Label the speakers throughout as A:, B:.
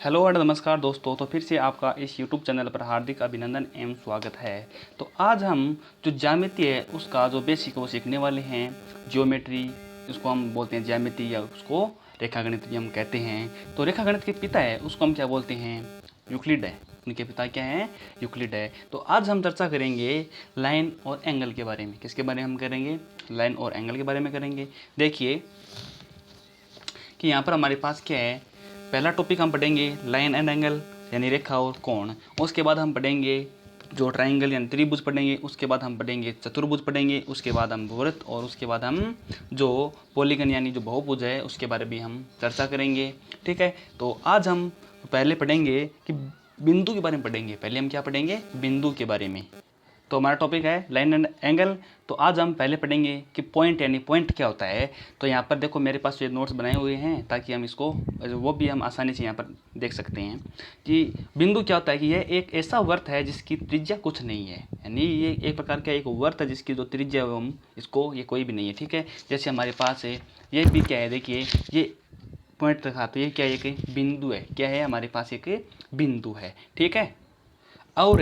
A: Hello and नमस्कार दोस्तों। तो फिर से आपका इस यूट्यूब चैनल पर हार्दिक अभिनंदन एवं स्वागत है। तो आज हम जो ज्यामिति है उसका जो बेसिक वो सीखने वाले हैं। ज्योमेट्री, इसको हम बोलते हैं ज्यामिति या उसको रेखागणित भी हम कहते हैं। तो रेखागणित के पिता है उसको हम क्या बोलते हैं? यूक्लिड है। उनके पिता क्या हैं? यूक्लिड है। तो आज हम चर्चा करेंगे लाइन और एंगल के बारे में। किसके बारे में हम करेंगे? लाइन और एंगल के बारे में करेंगे। देखिए कि यहाँ पर हमारे पास क्या है। पहला टॉपिक हम पढ़ेंगे लाइन एंड एंगल यानी रेखा और कोण। उसके बाद हम पढ़ेंगे जो ट्राइंगल यानी त्रिभुज पढ़ेंगे। उसके बाद हम पढ़ेंगे चतुर्भुज पढ़ेंगे। उसके बाद हम वृत्त और उसके बाद हम जो पॉलीगन यानी जो बहुभुज है उसके बारे में हम चर्चा करेंगे। ठीक है। तो आज हम पहले पढ़ेंगे कि बिंदु के बारे में पढ़ेंगे। पहले हम क्या पढ़ेंगे? बिंदु के बारे में। तो हमारा टॉपिक है लाइन एंड एंगल। तो आज हम पहले पढ़ेंगे कि पॉइंट यानी पॉइंट क्या होता है। तो यहाँ पर देखो मेरे पास ये नोट्स बनाए हुए हैं ताकि हम इसको वो भी हम आसानी से यहाँ पर देख सकते हैं कि बिंदु क्या होता है। कि यह एक ऐसा वर्त है जिसकी त्रिज्या कुछ नहीं है, यानी ये एक प्रकार का एक वर्त है जिसकी जो त्रिज्या है हम इसको ये कोई भी नहीं है। ठीक है। जैसे हमारे पास है ये भी क्या है, देखिए ये पॉइंट रखा तो ये क्या है? एक बिंदु है। क्या है? हमारे पास एक बिंदु है। ठीक है। और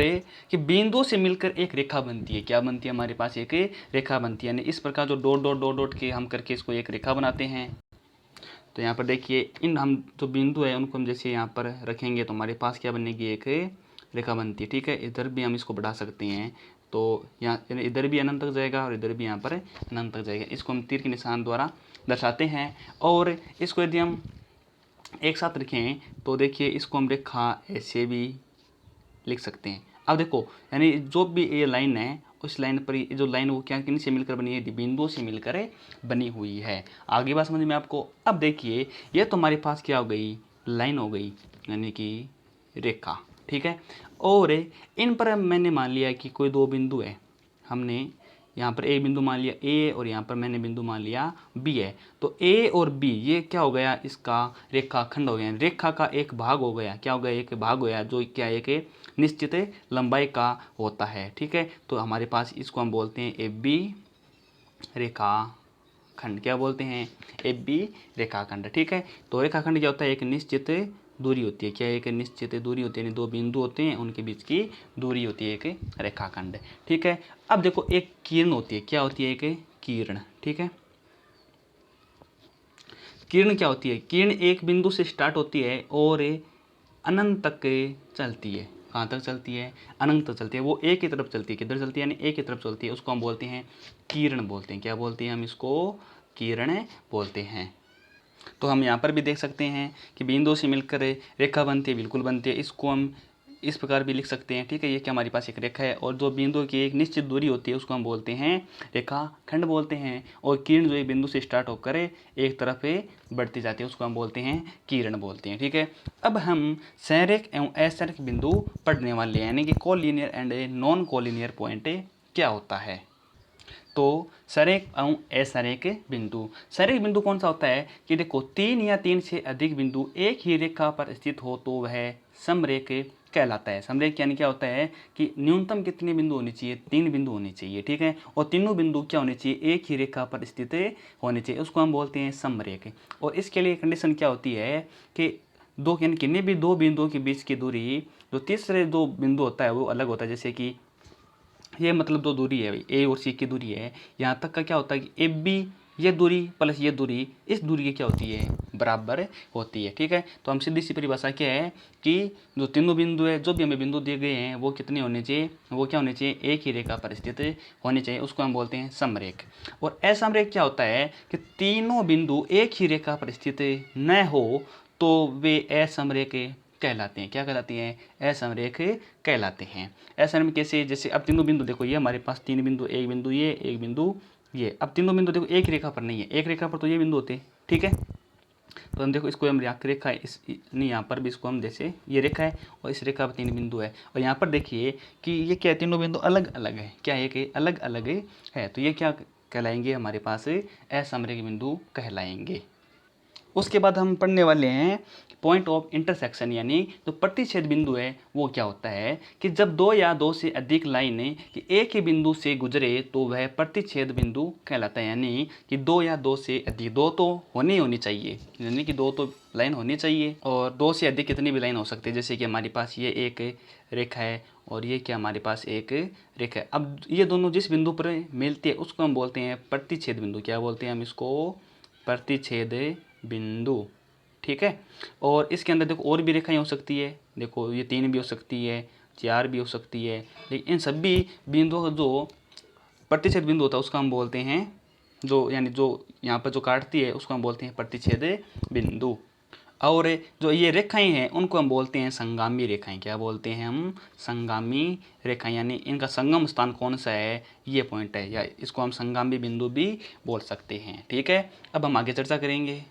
A: कि बिंदु से मिलकर एक रेखा बनती है। क्या बनती है? हमारे पास एक रेखा बनती है। यानी इस प्रकार जो डॉट डॉट डॉट डॉट के हम करके इसको एक रेखा बनाते हैं। तो यहाँ पर देखिए इन हम जो बिंदु है उनको हम जैसे यहाँ पर रखेंगे तो हमारे पास क्या बनेगी? एक रेखा बनती है। ठीक है। इधर भी हम इसको बढ़ा सकते हैं तो यहाँ इधर भी अनंत तक जाएगा और इधर भी यहाँ पर अनंत तक जाएगा। इसको हम तीर के निशान द्वारा दर्शाते हैं। और इसको यदि हम एक साथ रखें तो देखिए इसको हम रेखा ऐसे भी लिख सकते हैं। अब देखो यानी जो भी ये लाइन है उस लाइन पर जो लाइन वो क्या किन से मिलकर बनी है? बिंदुओं से मिलकर बनी हुई है। आगे बात समझ में आपको? अब देखिए ये तो हमारे पास क्या हो गई? लाइन हो गई यानी कि रेखा। ठीक है। और इन पर मैंने मान लिया कि कोई दो बिंदु है। हमने यहाँ पर एक बिंदु मान लिया ए और यहाँ पर मैंने बिंदु मान लिया बी है। तो ए और बी ये क्या हो गया? इसका रेखाखंड हो गया। रेखा का एक भाग हो गया। क्या हो गया? एक भाग हो गया जो क्या एक निश्चित लंबाई का होता है। ठीक है। तो हमारे पास इसको हम बोलते हैं ए बी रेखाखंड। क्या बोलते हैं? ए बी रेखाखंड। ठीक है। तो रेखाखंड क्या होता है? एक निश्चित दूरी होती है। क्या एक निश्चित दूरी होती है? यानी दो बिंदु होते हैं उनके बीच की दूरी होती है एक रेखाखंड। ठीक है। अब देखो एक किरण होती है। क्या होती है? एक किरण। ठीक है। किरण क्या होती है? किरण एक बिंदु से स्टार्ट होती है और अनंत तक चलती है। कहाँ तक चलती है? अनंत तक चलती है। वो एक ही तरफ चलती है। किधर चलती है? यानी एक ही तरफ चलती है। उसको हम बोलते हैं किरण बोलते हैं। क्या बोलते हैं? हम इसको किरण बोलते हैं। तो हम यहाँ पर भी देख सकते हैं कि बिंदु से मिलकर रेखा बनती है। बिल्कुल बनती है। इसको हम इस प्रकार भी लिख सकते हैं। ठीक है। ये क्या हमारे पास एक रेखा है और जो बिंदु की एक निश्चित दूरी होती है उसको हम बोलते हैं रेखाखंड बोलते हैं। और किरण जो एक बिंदु से स्टार्ट होकर एक तरफ बढ़ती जाती है उसको हम बोलते हैं किरण बोलते हैं। ठीक है। अब हम संरेख एवं असंरेख बिंदु पढ़ने वाले हैं यानी कि collinear and non collinear point क्या होता है। तो संरेख एवं असंरेख बिंदु। संरेख बिंदु कौन सा होता है? कि देखो तीन या तीन से अधिक बिंदु एक ही रेखा पर स्थित हो तो वह समरेख कहलाता है। समरेख यानी क्या होता है कि न्यूनतम कितने बिंदु होने चाहिए? तीन बिंदु होने चाहिए। ठीक है। और तीनों बिंदु क्या होने चाहिए? एक ही रेखा पर स्थित होने चाहिए। उसको हम बोलते हैं समरेख। और इसके लिए कंडीशन क्या होती है कि दो यानी किन्हीं भी दो बिंदुओं के बीच की दूरी जो तीसरे दो बिंदु होता है वो अलग होता है। जैसे कि ये मतलब दो दूरी है ए और सी की दूरी है। यहाँ तक का क्या होता है कि ए बी ये दूरी प्लस ये दूरी इस दूरी की क्या होती है? बराबर होती है। ठीक है। तो हम सीधी सी परिभाषा क्या है कि जो तीनों बिंदु है जो भी हमें बिंदु दिए गए हैं वो कितने होने चाहिए? वो क्या होने चाहिए? एक ही रेखा पर स्थित होने चाहिए। उसको हम बोलते हैं समरेख। और असमरेख क्या होता है कि तीनों बिंदु एक ही रेखा पर स्थित न हो तो वे असमरेख कहलाते हैं। क्या कहलाती हैं? असमरेख कहलाते हैं। असमरेख कैसे? जैसे अब तीनों बिंदु देखो ये हमारे पास तीन बिंदु, एक बिंदु ये, एक बिंदु ये। अब तीनों बिंदु देखो एक रेखा पर नहीं है। एक रेखा पर तो ये बिंदु होते हैं। ठीक है। तो हम देखो इसको हम रेखा है इस नहीं यहाँ पर भी इसको हम जैसे ये रेखा है और इस रेखा पर तीन बिंदु है। और यहाँ पर देखिए कि ये क्या है? तीनों बिंदु अलग अलग है। क्या है कि अलग अलग है। तो ये क्या कहलाएंगे? हमारे पास असमरेख बिंदु कहलाएंगे। उसके बाद हम पढ़ने वाले हैं पॉइंट ऑफ इंटरसेक्शन, यानी जो प्रतिच्छेद बिंदु है वो क्या होता है कि जब दो या दो से अधिक लाइनें कि एक ही बिंदु से गुजरे तो वह प्रतिच्छेद बिंदु कहलाता है। यानी कि दो या दो से अधिक, दो तो होनी चाहिए, यानी कि दो तो लाइन होनी चाहिए, और दो से अधिक कितनी भी लाइन हो सकती है। जैसे कि हमारे पास ये एक रेखा है और ये क्या हमारे पास एक रेखा है। अब ये दोनों जिस बिंदु पर मिलती है उसको हम बोलते हैं प्रतिच्छेद बिंदु। क्या बोलते हैं हम इसको? प्रतिच्छेद बिंदु। ठीक है। और इसके अंदर देखो और भी रेखाएं हो सकती है, देखो ये 3 भी हो सकती है, 4 भी हो सकती है, लेकिन इन सभी बिंदुओं का जो प्रतिच्छेद बिंदु होता है उसको हम बोलते हैं, जो यानी जो यहाँ पर जो काटती है उसको हम बोलते हैं प्रतिच्छेद बिंदु। और जो ये रेखाएं हैं उनको हम बोलते हैं संगामी रेखाएं। क्या बोलते हैं हम? संगामी रेखाएं, यानी इनका संगम स्थान कौन सा है, ये पॉइंट है, या इसको हम संगामी बिंदु भी बोल सकते हैं। ठीक है। अब हम आगे चर्चा करेंगे।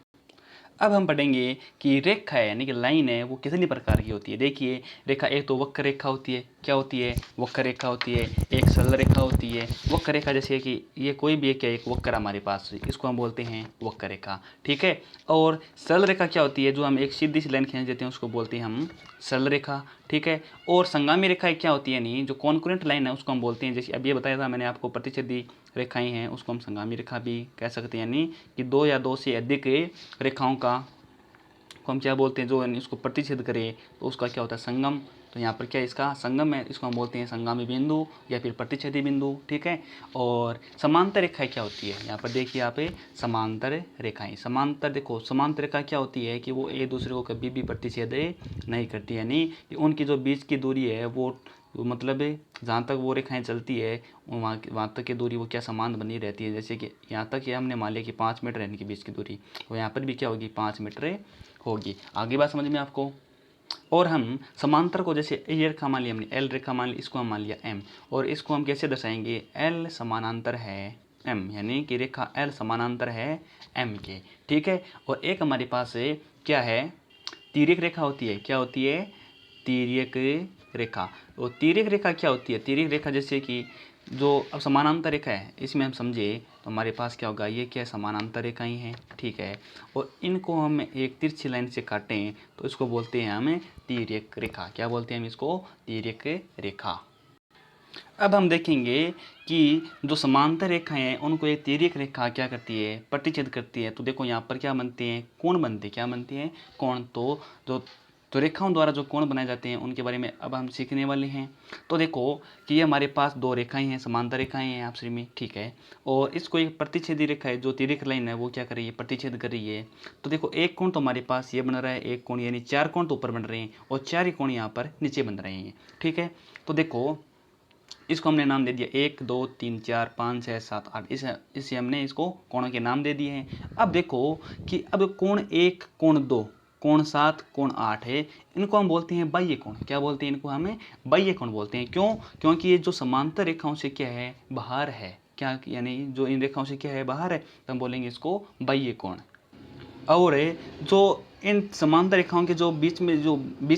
A: अब हम पढ़ेंगे कि रेखा है यानी कि लाइन है वो कितनी प्रकार की होती है। देखिए रेखा एक तो वक्र रेखा होती है। क्या होती है? वक्र रेखा होती है। एक सरल रेखा होती है। वक्र रेखा जैसे कि ये कोई भी एक वक्र हमारे पास, इसको हम बोलते हैं वक्र रेखा। ठीक है। और सरल रेखा क्या होती है? जो हम एक सीधी सी लाइन खींच देते हैं उसको बोलते हैं हम सरल रेखा। ठीक है। और संगामी रेखा क्या होती है? नहीं, जो कॉन्करेंट लाइन है उसको हम बोलते हैं, जैसे अब ये बताया था मैंने आपको, प्रतिच्छेदी रेखाएं हैं उसको हम संगामी रेखा भी कह सकते हैं। यानी कि दो या दो से अधिक रेखाओं का को हम क्या बोलते हैं, जो इसको प्रतिच्छेद करे तो उसका क्या होता है? संगम। तो यहाँ पर क्या इसका संगम है, इसको हम बोलते हैं संगामी बिंदु या फिर प्रतिच्छेदी बिंदु। ठीक है। और समांतर रेखाएं क्या होती है? यहाँ पर देखिए यहाँ पे समांतर रेखाएं। समांतर, देखो समांतर रेखा क्या होती है कि वो एक दूसरे को कभी भी प्रतिच्छेद नहीं करती, यानी कि उनकी जो बीच की दूरी है वो मतलब जहाँ तक वो रेखाएं चलती है वहाँ तक की दूरी वो क्या समान बनी रहती है। जैसे कि यहाँ तक ये हमने मान लिया कि 5 मीटर है इनके बीच की दूरी, तो यहाँ पर भी क्या होगी? 5 मीटर होगी। आगे बात समझ में आपको? और हम समांतर को, जैसे ये रेखा मान लिया हमने, एल रेखा मान ली, इसको हम मान लिया एम, और इसको हम कैसे दर्शाएंगे? एल समानांतर है एम, यानी कि रेखा एल समानांतर है एम के। ठीक है। और एक हमारे पास क्या है? तिर्यक रेखा होती है। क्या होती है? तिर्यक रेखा। और तिर्यक रेखा क्या होती है? तिर्यक रेखा जैसे कि जो अब समानांतर रेखा है इसमें हम समझे तो हमारे पास क्या होगा? ये क्या समानांतर रेखाएं हैं। ठीक है। और इनको हम एक तिरछी लाइन से काटें तो इसको बोलते हैं हम तिर्यक रेखा। क्या बोलते हैं हम इसको? तिर्यक रेखा। अब हम देखेंगे कि जो समांतर रेखाएं हैं उनको एक तिर्यक रेखा क्या करती है? प्रतिच्छेद करती है। तो देखो यहाँ पर क्या बनते हैं? कोण बनते हैं। क्या बनते हैं? कोण। तो रेखाओं द्वारा जो कोण बनाए जाते हैं उनके बारे में अब हम सीखने वाले हैं। तो देखो कि ये हमारे पास दो रेखाएं हैं, समांतर रेखाएं हैं आपस में। ठीक है। और इसको एक प्रतिच्छेदी रेखा है, जो तिर्यक लाइन है वो क्या कर रही है? प्रतिच्छेद कर रही है। तो देखो एक कोण तो हमारे पास ये बन रहा है, एक कोण, यानी 4 कोण तो ऊपर बन रहे हैं और 4 ही कोण यहाँ पर नीचे बन रहे हैं। ठीक है। तो देखो इसको हमने नाम दे दिया 1 2 3 4 5 6 7 8, इसे हमने इसको कोणों के नाम दे दिए हैं। अब देखो कि अब कोण 1 कोण 2 कोण 7 कोण 8 है, इनको हम बोलते हैं बाह्य कोण। क्या बोलते हैं इनको? हमें बाह्य कोण बोलते हैं। क्यों? क्योंकि ये जो समांतर रेखाओं से क्या है? बाहर है। क्या, यानी जो इन रेखाओं से क्या है? बाहर है, तो हम बोलेंगे इसको बाह्य कोण। और जो इन समांतर रेखाओं के जो बीच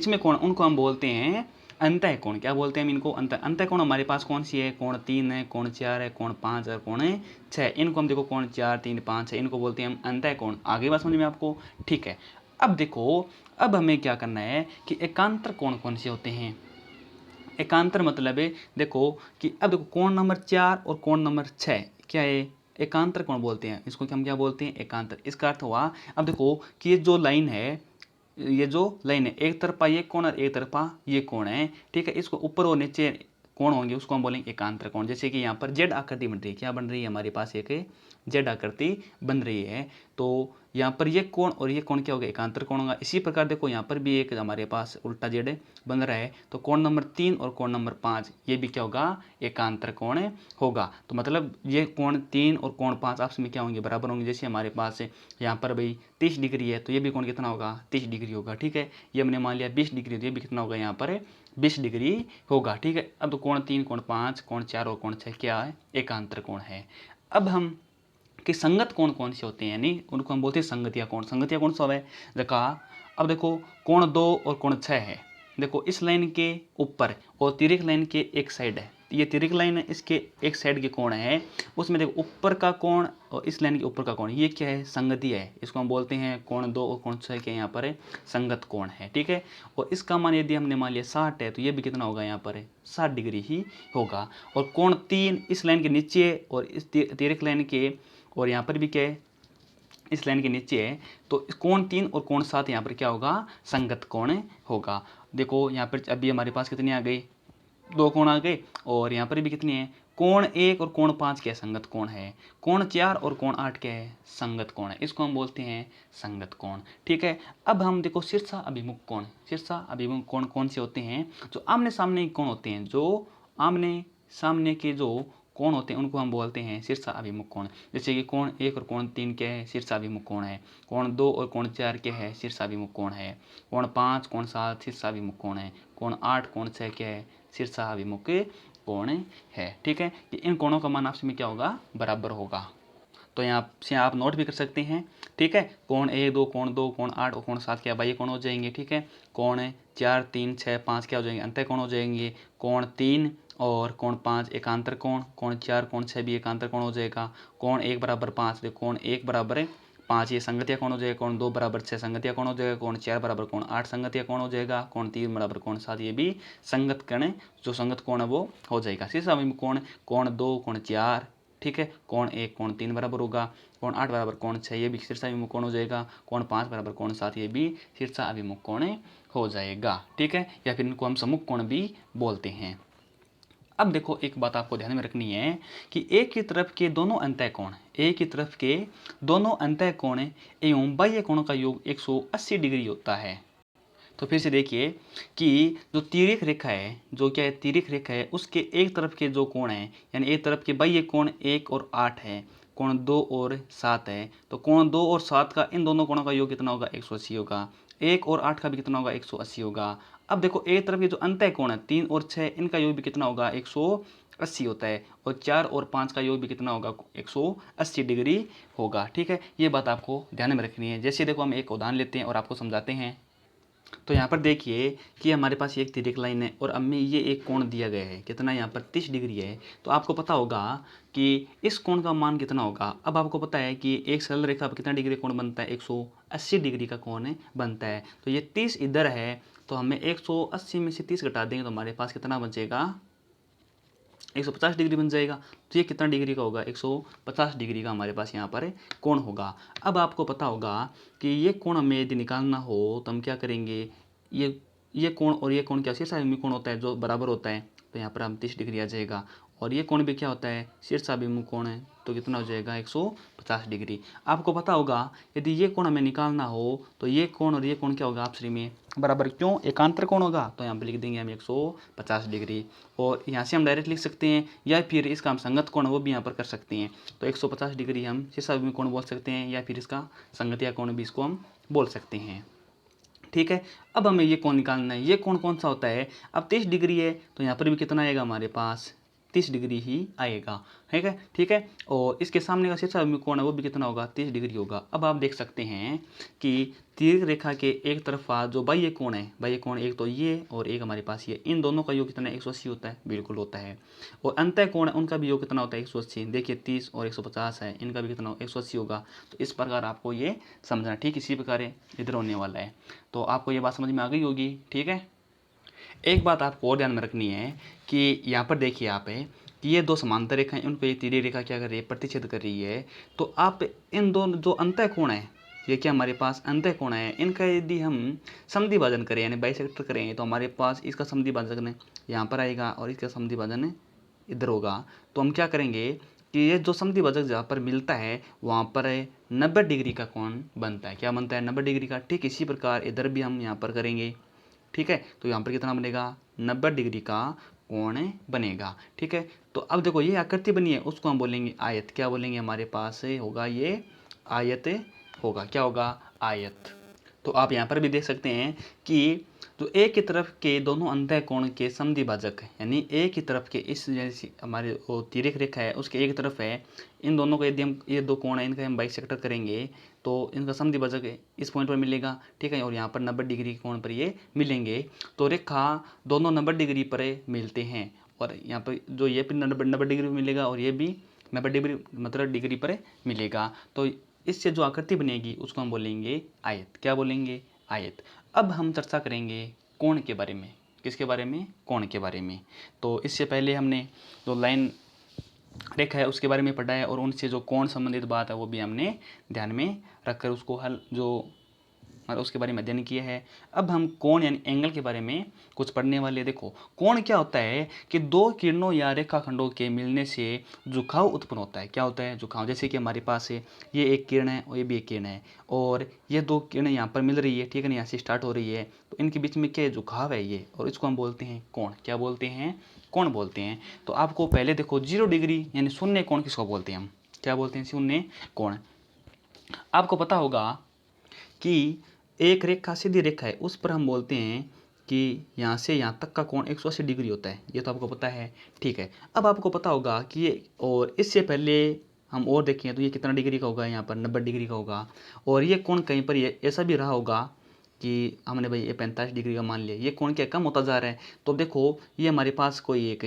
A: में कोण, उनको हम बोलते हैं अंतः कोण। क्या बोलते हैं हम इनको? अंतः कोण हमारे पास कौन सी है? कोण 3 है, कोण 4 है, कोण 5 और कोण 6। इनको हम देखो कोण 4 3 5 है, इनको बोलते हैं हम अंतः कोण। आगे बात समझ में आपको? ठीक है। अब देखो अब हमें क्या करना है कि एकांतर कोण कौन से होते हैं? एकांतर मतलब है देखो कि अब देखो कोण नंबर 4 और कोण नंबर 6 क्या है? एकांतर कोण बोलते हैं इसको। हम क्या बोलते हैं? एकांतर। इसका अर्थ हुआ, अब देखो कि ये जो लाइन है, एक तरफा ये कोण और एक तरफा ये कोण है। ठीक है। इसको ऊपर और नीचे कोण होंगे उसको हम बोलेंगे एकांतर कोण। जैसे कि यहाँ पर जेड आकृति बन रही है। क्या बन रही है? हमारे पास एक जेड आकृति बन रही है, तो यहाँ पर ये कोण और ये कोण क्या होगा? एकांतर कोण होगा। इसी प्रकार देखो यहाँ पर भी एक हमारे पास उल्टा जेड बन रहा है, तो कोण नंबर 3 और कोण नंबर 5 ये भी क्या होगा? एकांतर कोण होगा। तो मतलब ये कोण 3 और कोण 5 आपस में क्या होंगे? बराबर होंगे। जैसे हमारे पास यहाँ पर भाई 30 डिग्री है तो ये भी कोण कितना होगा? 30 डिग्री होगा। ठीक है। ये हमने मान लिया 20 डिग्री, तो ये भी कितना होगा? यहाँ पर 20 डिग्री होगा। ठीक है। अब तो कोण 3 कोण 5 कोण 4 और कोण 6 क्या है? एकांतर कोण है। अब हम कि संगत कोण कौन से होते हैं, यानी उनको हम बोलते हैं संगतिया कोण। संगतिया कोण सब है देखा। अब देखो कोण 2 और कोण 6 है। देखो इस लाइन के ऊपर और तिर्यक लाइन के एक साइड है, ये तिरक लाइन है, इसके एक साइड के कोण है, उसमें देखो ऊपर का कोण और इस लाइन के ऊपर का कोण, ये क्या है, संगति है। इसको हम बोलते हैं कोण 2 और कोण 6 के यहाँ पर संगत कोण है, ठीक है। और इसका मान यदि हमने मान लिया 60 है, तो ये भी कितना होगा, यहाँ पर 60 डिग्री ही होगा। और कोण 3 इस लाइन के नीचे और इस तिरक लाइन के, और यहाँ पर भी क्या है, इस लाइन के नीचे है, तो कोण 3 और कोण 7 यहाँ पर क्या होगा, संगत कोण होगा। देखो यहाँ पर अभी हमारे पास कितने आ गए, 2 कोण आ गए, और यहाँ पर भी कितने हैं, कोण 1 और कोण 5 क्या है, संगत कोण है। कोण 4 और कोण 8 क्या है, संगत कोण है। इसको हम बोलते हैं संगत कोण, ठीक है। अब हम देखो शीर्षा अभिमुख कोण, शीर्षा अभिमुख कोण कौन से होते हैं, जो आमने सामने के कोण होते हैं, जो आमने सामने के जो कोण होते हैं उनको हम बोलते हैं शीर्षा अभिमुख कोण। जैसे कि कोण 1 और कोण 3 क्या है, शीर्षा अभिमुख कोण है। कोण 2 और कोण 4 क्या है, शीर्षा अभिमुख कोण है। कोण 5 कोण 7 शीर्षा अभिमुख कोण है। कोण 8 कोण 6 क्या है, शीर्षा अभिमुख कोण है, ठीक है। कि इन कोणों का मान आपस में क्या होगा, बराबर होगा। तो यहाँ से आप नोट भी कर सकते हैं, ठीक है। कोण 1 2 कोण 2 कोण 8 और कोण 7 क्या बाह्य कोण हो जाएंगे, ठीक है। कोण 4 3 6 5 क्या हो जाएंगे, अंतः कोण हो जाएंगे। कोण 3 और कोण 5 एकांतर कोण, कोण 4 कोण 6 भी एकांतर कोण हो जाएगा। कोण 1 बराबर 5, देखो कोण 1 बराबर 5 ये संगतिया कोण हो जाएगा। कोण 2 बराबर 6 संगतिया कोण हो जाएगा। कोण 4 बराबर कोण 8 संगतिया कोण हो जाएगा। कोण 3 बराबर कोण 7 ये भी संगत कोण, जो संगत कोण है वो हो जाएगा। शीर्षा अभिमुख कोण, कोण 2 कोण 4, ठीक है। कोण 1 कोण 3 बराबर होगा। कोण 8 बराबर कोण 6 ये भी शीर्षा अभिमुख कोण हो जाएगा। कोण 5 बराबर कोण 7 ये भी शीर्षा अभिमुख कोण हो जाएगा, ठीक है। या फिर इनको हम सम्मुख कोण भी बोलते हैं। अब देखो एक बात आपको ध्यान में रखनी है कि एक ही तरफ के दोनों अंतः कोण, एक ही तरफ के दोनों अंतः कोण एवं बाह्य कोणों का योग 180 डिग्री होता है। तो फिर से देखिए कि जो तिर्यक रेखा है, जो क्या है, तिर्यक रेखा है, उसके एक तरफ के जो कोण है, यानी एक तरफ के बाह्य कोण 1 और 8 है, कोण 2 और 7 है, तो कोण 2 और 7 का इन दोनों कोणों का योग कितना होगा, 180 होगा। 1 और 8 का भी कितना होगा, 180 होगा। अब देखो एक तरफ के जो अंतः कोण है 3 और 6 इनका योग भी कितना होगा, 180 होता है। और 4 और 5 का योग भी कितना होगा, 180 डिग्री होगा, ठीक है। ये बात आपको ध्यान में रखनी है। जैसे देखो हम एक उदाहरण लेते हैं और आपको समझाते हैं। तो यहाँ पर देखिए कि हमारे पास एक तिर्यक लाइन है और अब में ये एक कोण दिया गया है, कितना यहाँ पर 30 डिग्री है। तो आपको पता होगा कि इस कोण का मान कितना होगा। अब आपको पता है कि एक सरल रेखा पर कितना डिग्री कोण बनता है, 180 डिग्री का कोण बनता है। तो ये 30 इधर है, तो हमें 180 में से 30 घटा देंगे तो हमारे पास कितना बचेगा, 150 डिग्री बन जाएगा। तो ये कितना डिग्री का होगा, 150 डिग्री का हमारे पास यहाँ पर कोण होगा। अब आपको पता होगा कि ये कोण हमें यदि निकालना हो तो हम क्या करेंगे, ये कोण और ये कोण क्या शीर्ष अभिमुख कोण होता है, जो बराबर होता है। तो यहाँ पर हम 30 डिग्री आ जाएगा। और ये कोण भी क्या होता है, शीर्ष अभिमुख कोण है, तो कितना हो जाएगा, 150 डिग्री। आपको पता होगा यदि ये कोण हमें निकालना हो तो ये कोण और ये कोण क्या होगा आपस में बराबर, क्यों, एकांतर कोण होगा। तो यहाँ पर लिख देंगे हम 150 डिग्री। और यहाँ से हम डायरेक्ट लिख सकते हैं, या फिर इसका हम संगत कोण वो भी यहाँ पर कर सकते हैं। तो 150 डिग्री हम शीर्ष अभिमुख कोण बोल सकते हैं, या फिर इसका संगतिया कोण भी इसको हम बोल सकते हैं, ठीक है। अब हमें ये कोण निकालना है। ये कोण कौन सा होता है, अब 30 डिग्री है, तो यहाँ पर भी कितना आएगा हमारे पास, 30 डिग्री ही आएगा, ठीक है। और इसके सामने का शीर्ष अभिमुख कोण है वो भी कितना होगा, 30 डिग्री होगा। अब आप देख सकते हैं कि तिर्यक रेखा के एक तरफा जो बाह्य कोण है, बाह्य कोण एक तो ये और एक हमारे पास ये, इन दोनों का योग कितना, 180 होता है, बिल्कुल होता है। और अंतः कोण है उनका भी योग कितना होता है, 180। देखिए 30 और 150 है, इनका भी कितना 180 होगा। तो इस प्रकार आपको ये समझना, ठीक इसी प्रकार इधर होने वाला है। तो आपको ये बात समझ में आ गई होगी, ठीक है। एक बात आपको और ध्यान में रखनी है कि यहाँ पर देखिए आप है कि ये दो समांतर रेखा हैं, उनको ये तिर्यक रेखा क्या कर रही है, प्रतिच्छेद कर रही है। तो आप इन दोनों जो अंतः कोण है, ये क्या हमारे पास अंतः कोण है, इनका यदि हम समद्वि भाजन करें यानी बाइसेक्टर करें, तो हमारे पास इसका समद्वि भाजन यहाँ पर आएगा और इसका समद्वि भाजन इधर होगा। तो हम क्या करेंगे कि ये जो समद्वि भाजक जहाँ पर मिलता है वहाँ पर 90 डिग्री का कोण बनता है। क्या बनता है, 90 डिग्री का। ठीक इसी प्रकार इधर भी हम यहाँ पर करेंगे, ठीक है। तो यहाँ पर कितना बनेगा, 90 डिग्री का कोण बनेगा, ठीक है। तो अब देखो ये आकृति बनी है, उसको हम बोलेंगे आयत। क्या बोलेंगे, हमारे पास होगा ये आयत होगा। क्या होगा, आयत। तो आप यहाँ पर भी देख सकते हैं कि जो एक ही तरफ के दोनों अंतः कोण के समद्विभाजक है, यानी एक ही तरफ के इस जैसी हमारे वो तिर्यक रेखा है उसके एक तरफ है, इन दोनों को यदि हम ये दो कोण है इनका हम बाइसेक्टर करेंगे तो इनका समद्विभाजक इस पॉइंट पर मिलेगा, ठीक है। और यहाँ पर 90 डिग्री कोण पर ये मिलेंगे। तो रेखा दोनों 90 डिग्री पर मिलते हैं और यहाँ पर जो ये भी 90 डिग्री पर मिलेगा और ये भी 90 डिग्री मतलब डिग्री पर मिलेगा। तो इससे जो आकृति बनेगी उसको हम बोलेंगे आयत। क्या बोलेंगे? आयत। अब हम चर्चा करेंगे कोण के बारे में। किसके बारे में? कोण के बारे में। तो इससे पहले हमने जो लाइन रेखा है उसके बारे में पढ़ा है और उनसे जो कोण संबंधित बात है वो भी हमने ध्यान में रखकर उसको हल जो उसके बारे में अध्ययन किया है। अब हम कोण यानी एंगल के बारे में कुछ पढ़ने वाले। देखो कोण क्या होता है कि दो किरणों या रेखाखंडों के मिलने से झुकाव उत्पन्न होता है। क्या होता है? झुकाव। जैसे कि हमारे पास है ये एक किरण है और ये भी एक किरण है और ये दो किरणें यहाँ पर मिल रही है, ठीक है ना, यहाँ से स्टार्ट हो रही है, तो इनके बीच में क्या झुकाव है ये, और इसको हम बोलते हैं कोण। क्या बोलते हैं? कोण बोलते हैं। तो आपको पहले देखो 0 डिग्री यानी शून्य कोण किसको बोलते हैं हम? क्या बोलते हैं? शून्य कोण। आपको पता होगा कि एक रेखा सीधी रेखा है उस पर हम बोलते हैं कि यहाँ से यहाँ तक का कोण 180 डिग्री होता है। ये तो आपको पता है, ठीक है। अब आपको पता होगा कि ये, और इससे पहले हम और देखें तो ये कितना डिग्री का होगा? यहाँ पर 90 डिग्री का होगा। और ये कोण कहीं पर ये ऐसा भी रहा होगा कि हमने भाई ये 45 डिग्री का मान लिया, ये कोण क्या कम होता जा रहा है। तो देखो ये हमारे पास कोई एक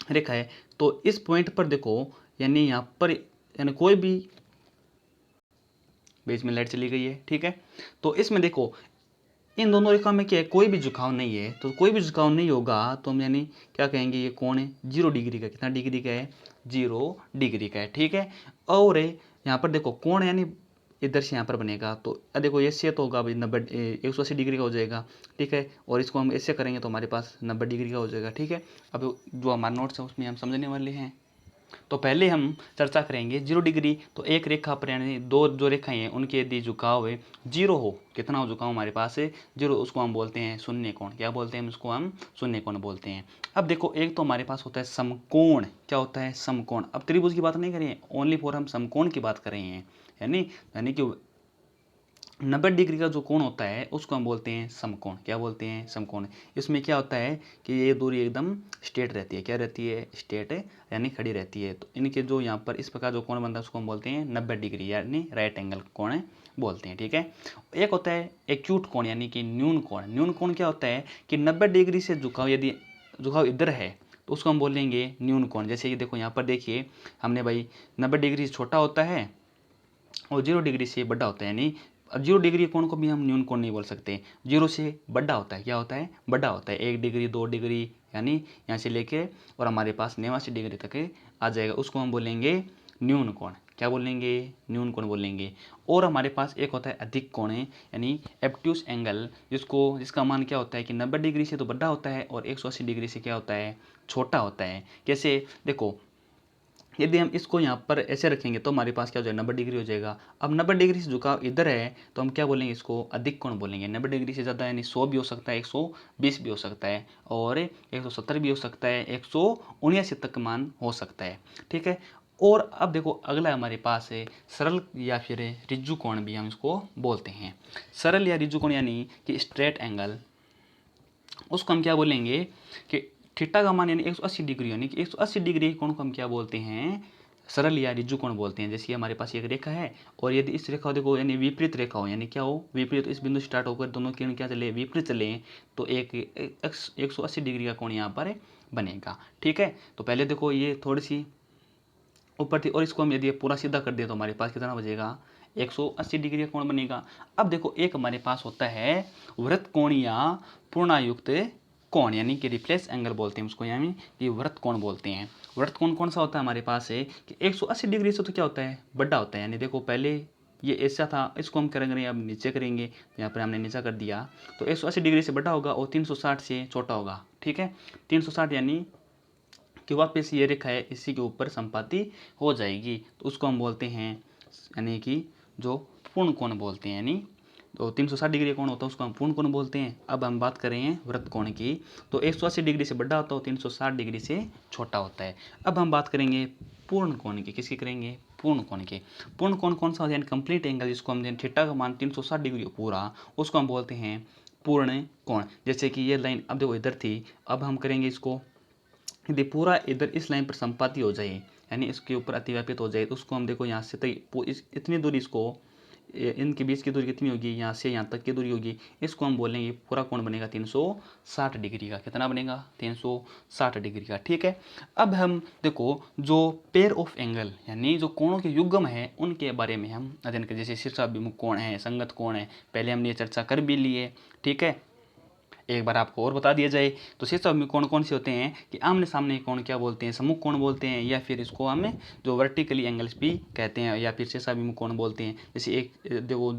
A: रेखा है, तो इस पॉइंट पर देखो यानी यहाँ पर यानी कोई भी, बीच में लाइट चली गई है, ठीक है। तो इसमें देखो इन दोनों रेखाओं में क्या है? कोई भी झुकाव नहीं है। तो कोई भी झुकाव नहीं होगा तो हम यानी क्या कहेंगे? ये कोण है 0 डिग्री का। कितना डिग्री का है? 0 डिग्री का है, ठीक है। और यहाँ पर देखो कोण यानी इधर से यहाँ पर बनेगा, तो देखो ये तो होगा भाई 180 डिग्री का हो जाएगा, ठीक है। और इसको हम ऐसे करेंगे तो हमारे पास 90 डिग्री का हो जाएगा, ठीक है। अब जो हमारा नोट्स है उसमें हम समझने वाले हैं। तो पहले हम चर्चा करेंगे 0 डिग्री। तो एक रेखा पर यानी दो जो रेखाएं हैं उनके यदि झुकाव है 0 हो, कितना हो झुकाव हमारे पास है? 0, उसको हम बोलते हैं शून्य कोण। क्या बोलते हैं? उसको हम शून्य कोण बोलते हैं। अब देखो एक तो हमारे पास होता है समकोण। क्या होता है? समकोण। अब त्रिभुज की बात नहीं करें, ओनली फॉर हम समकोण की बात कर रहे हैं। यानी कि 90 डिग्री का जो कोण होता है उसको हम बोलते हैं समकोण। क्या बोलते हैं? समकोण। इसमें क्या होता है कि ये दूरी एकदम स्ट्रेट रहती है। क्या रहती है? स्ट्रेट यानी खड़ी रहती है। तो इनके जो यहाँ पर इस प्रकार जो कोण बनता है उसको हम बोलते हैं 90 डिग्री यानी राइट एंगल कोण बोलते हैं, ठीक है। एक होता है एक्यूट कोण यानी कि न्यून कोण। न्यून कोण क्या होता है कि 90 डिग्री से झुकाव, यदि झुकाव इधर है तो उसको हम बोलेंगे न्यून कोण। जैसे कि देखो यहाँ पर देखिए हमने भाई 90 डिग्री से छोटा होता है और 0 डिग्री से बड़ा होता है, यानी 0 डिग्री कोण को भी हम न्यून कोण नहीं बोल सकते। 0 से बड़ा होता है। क्या होता है? बड़ा होता है। 1 डिग्री 2 डिग्री यानी यहाँ से लेके और हमारे पास 89 डिग्री तक आ जाएगा, उसको हम बोलेंगे न्यून कोण। क्या बोलेंगे? न्यून कोण बोलेंगे। और हमारे पास एक होता है अधिक कोण यानी एब्ट्यूस एंगल, जिसका मान क्या होता है कि 90 डिग्री से तो बड़ा होता है और 180 डिग्री से क्या होता है? छोटा होता है। कैसे? देखो यदि हम इसको यहाँ पर ऐसे रखेंगे तो हमारे पास क्या हो जाएगा? 90 डिग्री हो जाएगा। अब 90 डिग्री से झुकाव इधर है तो हम क्या बोलेंगे? इसको अधिक कोण बोलेंगे। 90 डिग्री से ज़्यादा यानी 100 भी हो सकता है, 120 भी हो सकता है और 170 भी हो सकता है, 179 तक मान हो सकता है, ठीक है। और अब देखो अगला हमारे पास है सरल या फिर रिज्जु कोण भी हम इसको बोलते हैं। सरल या रिज्जु कोण यानी कि स्ट्रेट एंगल, उसको हम क्या बोलेंगे कि थीटा का मान यानी 180 डिग्री, यानी कि 180 डिग्री कोण को हम क्या बोलते हैं? सरल या रिज्जु कोण बोलते हैं। जैसे हमारे पास एक रेखा है और यदि इस रेखा देखो यानी विपरीत रेखा हो, यानी क्या हो? विपरीत। इस बिंदु स्टार्ट होकर दोनों किरण क्या चले? विपरीत चले, तो एक 180 डिग्री का कोण यहाँ पर बनेगा, ठीक है। तो पहले देखो ये थोड़ी सी ऊपर थी और इसको हम यदि पूरा सीधा कर दिया तो हमारे पास कितना बचेगा? 180 डिग्री का कोण बनेगा। अब देखो एक हमारे पास होता है वृत्त कोण या पूर्णायुक्त कोण, यानी कि रिफ्लेक्स एंगल बोलते हैं उसको, यानी कि वृत्त कोण बोलते हैं। वृत्त कोण कौन सा होता है हमारे पास है कि 180 डिग्री से तो क्या होता है? बड़ा होता है। यानी देखो पहले ये ऐसा था, इसको हम करेंगे अब नीचे करेंगे, यहाँ पर हमने नीचा कर दिया, तो 180 डिग्री से बड़ा होगा और 360 से छोटा होगा, ठीक है। 360 यानी कि वापस ये रेखा है इसी के ऊपर संपाती हो जाएगी, तो उसको हम बोलते हैं यानी कि जो पूर्ण कोण बोलते हैं। यानी तो 360 डिग्री कोण होता है उसको हम पूर्ण कोण बोलते हैं। अब हम बात कर रहे हैं वृत्त कोण की, तो 180 डिग्री से बड़ा होता है और 360 डिग्री से छोटा होता है। अब हम बात करेंगे पूर्ण कोण की। किसकी करेंगे? पूर्ण कोण के। पूर्ण कोण कौन सा होता है? यानी कंप्लीट एंगल, जिसको हम थीटा का मान 360 डिग्री हो पूरा, उसको हम बोलते हैं पूर्ण कोण। जैसे कि ये लाइन अब देखो इधर थी, अब हम करेंगे इसको, यदि पूरा इधर इस लाइन पर संपाती हो जाए यानी इसके ऊपर अतिव्यापित हो जाए तो उसको हम देखो यहाँ से इतनी दूरी इसको इनके बीच की दूरी कितनी होगी, यहाँ से यहाँ तक की दूरी होगी, इसको हम बोलेंगे पूरा कोण बनेगा 360 डिग्री का। कितना बनेगा, 360 डिग्री का। ठीक है, अब हम देखो जो पेयर ऑफ एंगल यानी जो कोणों के युग्म है उनके बारे में हम अध्ययन करें। जैसे शीर्षाभिमुख कोण है, संगत कोण है, पहले हमने ये चर्चा कर भी ली है। ठीक है, एक बार आपको और बता दिया जाए तो शीर्षाभिमुख कोण कौन से होते हैं कि आमने सामने कोण क्या बोलते हैं, सम्मुख कोण बोलते हैं, या फिर इसको हम जो वर्टिकली एंगल्स भी कहते हैं, या फिर शीर्षाभिमुख कोण बोलते हैं। जैसे एक देखो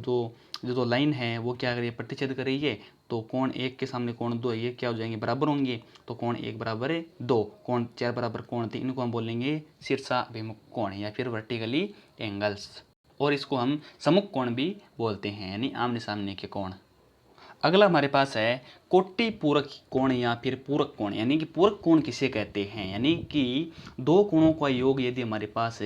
A: जो लाइन है वो क्या कर रही है, प्रतिच्छेद कर रही है, तो कोण एक के सामने कोण दो है, ये क्या हो जाएंगे, बराबर होंगे। तो कोण एक बराबर है दो, कोण चार बराबर कोण तीन, इनको हम बोलेंगे शीर्षाभिमुख कोण या फिर वर्टिकली एंगल्स। और इसको हम सम्मुख कोण भी बोलते हैं, यानी आमने सामने के कोण। अगला हमारे पास है कोटि पूरक कोण या फिर पूरक कोण, यानी कि पूरक कोण किसे कहते हैं, यानी कि दो कोणों का योग यदि हमारे पास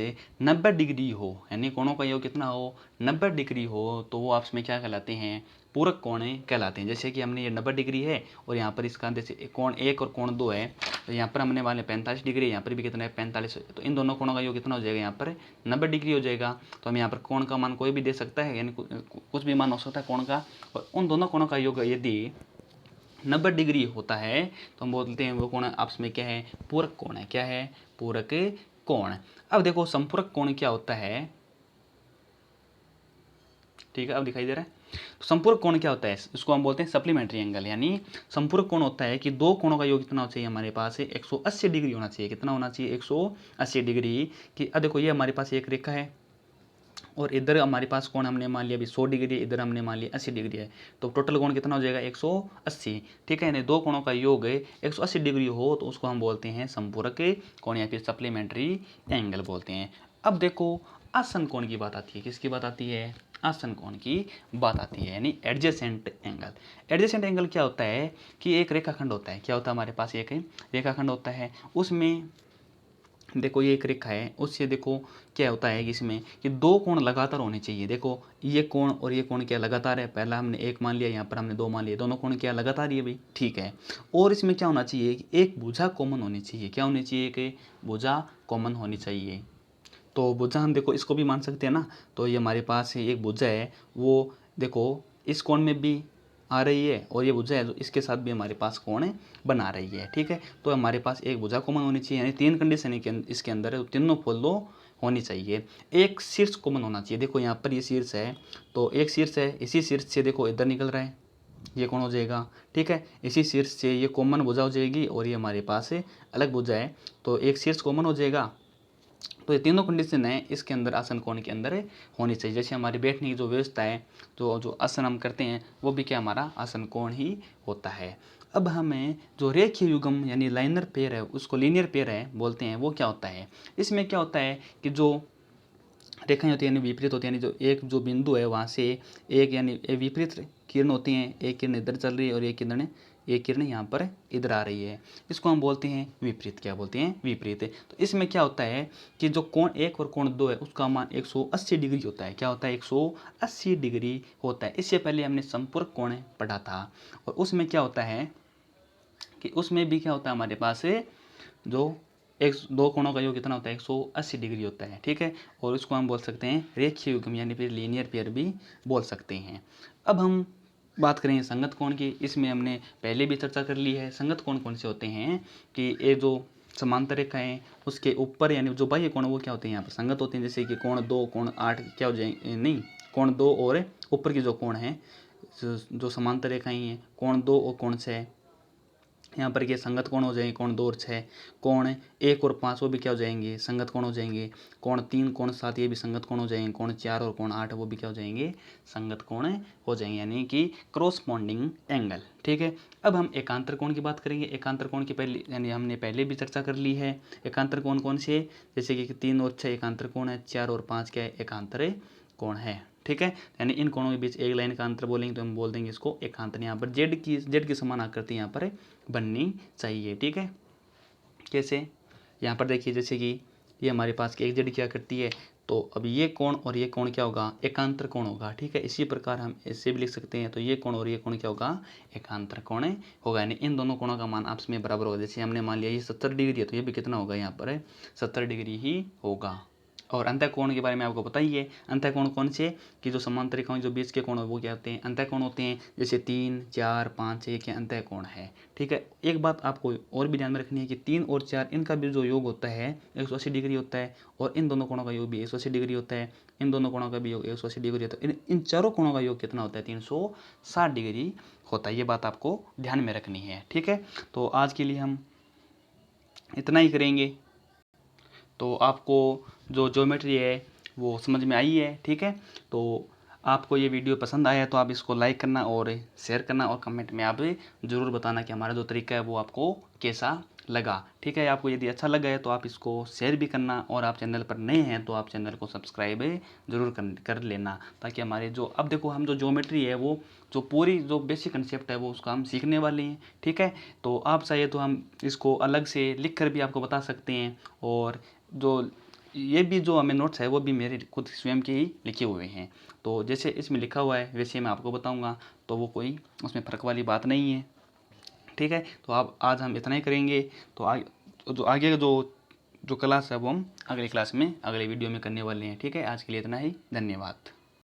A: 90 डिग्री हो, यानी कोणों का योग कितना हो, 90 डिग्री हो, तो वो आपस में क्या कहलाते हैं, पूरक कोण कहलाते हैं। जैसे कि हमने ये 90 डिग्री है और यहाँ पर इसका जैसे कोण एक और कोण दो है, तो यहाँ पर हमने वाले 45 डिग्री, यहाँ पर भी कितना है 45, तो इन दोनों कोणों का योग कितना हो जाएगा, यहाँ पर 90 डिग्री हो जाएगा। तो हम यहाँ पर कोण का मान कोई भी दे सकता है, यानी कुछ भी मान हो सकता है कोण का, और उन दोनों कोणों का योग यदि 90 डिग्री होता है तो हम बोलते हैं वो कोण आपस में क्या है, पूरक कोण है। क्या है, पूरक कोण। अब देखो संपूरक कोण क्या होता है, ठीक है, अब दिखाई दे रहा है। तो संपूरक कोण क्या होता है, इसको हम बोलते हैं सप्लीमेंट्री एंगल। यानी संपूरक कोण होता है कि दो कोणों का योग कितना होना चाहिए, हमारे पास 180 डिग्री होना चाहिए। कितना होना चाहिए, 180 डिग्री की। अब देखो ये हमारे पास एक रेखा है और इधर हमारे पास कोण हमने मान लिया अभी 100 डिग्री, इधर हमने मान लिया 80 डिग्री है, तो टोटल कोण कितना हो जाएगा, 180। ठीक है, यानी दो कोणों का योग 180 डिग्री हो तो उसको हम बोलते हैं संपूरक कोण या फिर सप्लीमेंट्री एंगल बोलते हैं। अब देखो आसन कोण की बात आती है, किसकी बात आती है, आसन कोण की बात आती है, यानी एडजेसेंट एंगल। एडजेसेंट एंगल क्या होता है कि एक रेखाखंड होता है, क्या होता है हमारे पास एक रेखाखंड होता है, उसमें देखो ये एक रेखा है, उससे देखो क्या होता है कि इसमें कि दो कोण लगातार होने चाहिए। देखो ये कोण और ये कोण क्या लगातार है, पहला हमने एक मान लिया, यहाँ पर हमने दो मान लिया, दोनों कोण क्या लगातार ही है भाई, ठीक है। और इसमें क्या होना चाहिए कि एक भुजा कॉमन होनी चाहिए। क्या होनी चाहिए कि भुजा कॉमन होनी चाहिए। तो भुजा हम देखो इसको भी मान सकते हैं ना, तो ये हमारे पास एक भुजा है, वो देखो इस कोण में भी आ रही है और ये भुजा है जो इसके साथ भी हमारे पास कोण बना रही है। ठीक है, तो हमारे पास एक भुजा कॉमन होनी चाहिए, यानी तीन कंडीशन इसके अंदर है, तो तीनों फॉलो होनी चाहिए। एक शीर्ष कॉमन होना चाहिए। देखो यहाँ पर ये शीर्ष है, तो एक शीर्ष है, इसी शीर्ष से देखो इधर निकल रहा है, ये कौन हो जाएगा, ठीक है, इसी शीर्ष से ये कॉमन भुजा हो जाएगी और ये हमारे पास अलग भुजा है, तो एक शीर्ष कॉमन हो जाएगा। तो ये तीनों कंडीशन है इसके अंदर आसन कोण के अंदर होनी चाहिए। जैसे हमारी बैठने की जो व्यवस्था है, जो आसन हम करते हैं वो भी क्या हमारा आसन कोण ही होता है। अब हमें जो रेखीय युग्म यानी लाइनर पेयर है, उसको लीनियर पेयर है बोलते हैं, वो क्या होता है। इसमें क्या होता है कि जो रेखाएं होती है यानी विपरीत होती है, यानी जो एक जो बिंदु है वहाँ से एक यानी विपरीत किरण होती हैं, एक किरण इधर चल रही है और एक किरण यहाँ पर इधर आ रही है, इसको हम बोलते हैं विपरीत। क्या बोलते हैं, विपरीत। तो इसमें क्या होता है कि जो कोण एक और कोण दो है उसका मान 180 डिग्री होता है। क्या होता है, 180 डिग्री होता है। इससे पहले हमने संपूरक कोण पढ़ा था और उसमें क्या होता है कि उसमें भी क्या होता है हमारे पास जो एक दो कोणों का योग कितना होता है, 180 डिग्री होता है। ठीक है, और इसको हम बोल सकते हैं रेखीय युग्म यानी फिर लीनियर पेयर भी बोल सकते हैं। अब हम बात करें संगत कोण की, इसमें हमने पहले भी चर्चा कर ली है। संगत कोण कौन से होते हैं कि ये जो समांतर रेखा है उसके ऊपर यानी जो बाह्य कोण वो क्या होते हैं यहाँ पर संगत होते हैं। जैसे कि कोण 2 कोण 8 क्या हो जाएंगे, नहीं, कोण 2 और ऊपर की जो कोण है जो समांतर रेखाएं हैं, कोण 2 और कोण 6 यहाँ पर ये संगत कोण हो जाएंगे। कोण 2 और 6, कोण 1 और 5 वो भी क्या हो जाएंगे, संगत कोण हो जाएंगे। कोण 3 कोण 7 ये भी संगत कोण हो जाएंगे। कोण 4 और कोण 8 वो भी क्या हो जाएंगे, संगत कोण हो जाएंगे, यानी कि क्रॉसपॉन्डिंग एंगल। ठीक है, अब हम एकांतर कोण की बात करेंगे। एकांतर कोण की पहले यानी हमने पहले भी चर्चा कर ली है। एकांतर कोण कौन से, जैसे कि 3 और 6 एकांतर कोण है, 4 और 5 क्या है, एकांतर कोण है। ठीक है, यानी इन कोणों के बीच एक लाइन का अंतर बोलेंगे तो हम बोल देंगे इसको एकांतर। यहाँ पर जेड की समान आकृति यहाँ पर बननी चाहिए। ठीक है, कैसे, यहाँ पर देखिए जैसे कि ये हमारे पास एक जेड की आकृति है, तो अब ये कोण और ये कोण क्या होगा, एकांतर कोण होगा। ठीक है, इसी प्रकार हम इससे भी लिख सकते हैं, तो ये कोण और ये कोण क्या होगा, एकांतर कोण होगा, यानी इन दोनों कोणों का मान आपस में बराबर होगा। जैसे हमने मान लिया ये 70 डिग्री है तो ये भी कितना होगा, यहाँ पर 70 डिग्री ही होगा। और अंतःकोण के बारे में आपको पता ही है। अंतःकोण कौन से, कि जो समांतर रेखाओं जो बीच के कोण वो क्या होते हैं, अंतःकोण होते हैं। जैसे 3, 4, 5, 6 के अंतःकोण है। ठीक है, एक बात आपको और भी ध्यान में रखनी है कि 3 और 4 इनका भी जो योग होता है 180 डिग्री होता है, और इन दोनों कोणों का योग भी 180 डिग्री होता है। इन दोनों कोणों का भी योग 180 डिग्री होता है। इन चारों कोणों का योग कितना होता है, 360 डिग्री होता है। ये बात आपको ध्यान में रखनी है। ठीक है, तो आज के लिए हम इतना ही करेंगे। तो आपको जो ज्योमेट्री है वो समझ में आई है। ठीक है, तो आपको ये वीडियो पसंद आया तो आप इसको लाइक करना और शेयर करना, और कमेंट में आप ज़रूर बताना कि हमारा जो तरीका है वो आपको कैसा लगा। ठीक है, आपको यदि अच्छा लगा है तो आप इसको शेयर भी करना, और आप चैनल पर नए हैं तो आप चैनल को सब्सक्राइब ज़रूर कर लेना, ताकि हमारे जो अब देखो हम जो ज्योमेट्री है वो जो पूरी जो बेसिक कंसेप्ट है वो उसका हम सीखने वाले हैं। ठीक है, तो आप चाहिए तो हम इसको अलग से लिख कर भी आपको बता सकते हैं, और जो ये भी जो हमें नोट्स है वो भी मेरे खुद स्वयं के ही लिखे हुए हैं। तो जैसे इसमें लिखा हुआ है वैसे मैं आपको बताऊंगा, तो वो कोई उसमें फ़र्क वाली बात नहीं है। ठीक है, तो अब आज हम इतना ही करेंगे। तो जो आगे का जो क्लास है वो हम अगली क्लास में अगले वीडियो में करने वाले हैं। ठीक है, आज के लिए इतना ही। धन्यवाद।